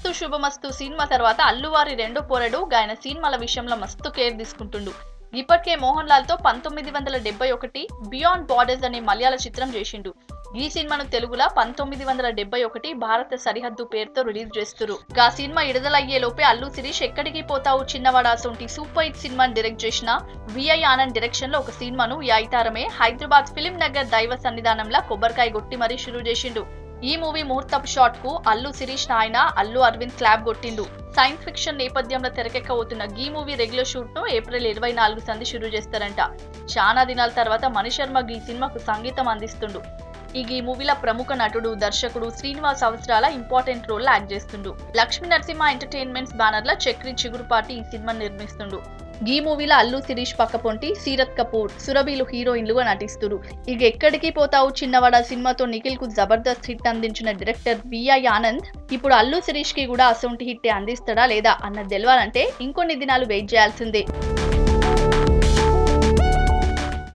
మస్తు శుభమస్తు సినిమా తర్వాత అల్లువారి రెండో పోరడు ఆయన సినిమాల విషయంలో మస్తు కేర్ తీసుకుంటుండు. ఇప్పటికే మోహన్ లాల్ తో 1971 బియాండ్ బార్డర్స్ అనే మలయాళ చిత్రం చేసిండు. ఈ సినిమాను తెలుగులో 1971 భారత సరిహద్దు పేరుతో రిలీజ్ చేస్తురు. ఆ సినిమా విడుదలయ్యే లోపే అల్లు శిరీష్ ఎక్కడికి పోతావు చిన్నవాడా సొంటి సూపర్ హిట్ సినిమాని డైరెక్ట్ చేసిన విఐ ఆనంద్ డైరెక్షన్ లో ఒక సినిమాను ఈ ఐతారమే హైదరాబాద్ ఫిలిం నగర్ దైవ సన్నిధానంలో కొబ్బరికాయ కొట్టి మరీ షురూ చేసిండు. ఈ మూవీ ముహూర్తపు షాట్ కు అల్లు శిరీష్ నాయన అల్లు అరవింద్ క్లాప్ కొట్టిండు. సైన్స్ ఫిక్షన్ నేపథ్యంలో తెరకెక్కబోతున్న ఈ మూవీ రెగ్యులర్ షూట్ ను ఏప్రిల్ 24 సంది షురూ చేస్తారంట. చాలా దినాల తర్వాత మణి శర్మ ఈ సినిమాకు సంగీతం అందిస్తుండు. ఈ మూవీలో ప్రముఖ నటుడు దర్శకుడు శ్రీనివాస్ అవసరాల ఇంపార్టెంట్ రోల్ యాక్ట్ చేస్తుండు. లక్ష్మీ నరసింహ ఎంటర్టైన్మెంట్స్ బ్యానర్ లో చక్రి చిగురుపాటి ఈ సినిమాని నిర్మిస్తుండు. ఈ మూవీలో అల్లు శిరీష్ పక్కపొంటి సీరత్ కపూర్ సురభిలు హీరోయిన్లుగా నటిస్తురు. ఎక్కడికి పోతావు చిన్నవాడా సినిమాతో నిఖిల్ కు జబర్దస్త్ హిట్ అందించిన డైరెక్టర్ విఐ ఆనంద్ ఇప్పుడు అల్లు శిరీష్ కి కూడా అసొంటి హిట్ అందిస్తాడా లేదా అన్నది తెలవాలంటే ఇంకొన్ని దినాలు వెయిట్ చేయాల్సిందే.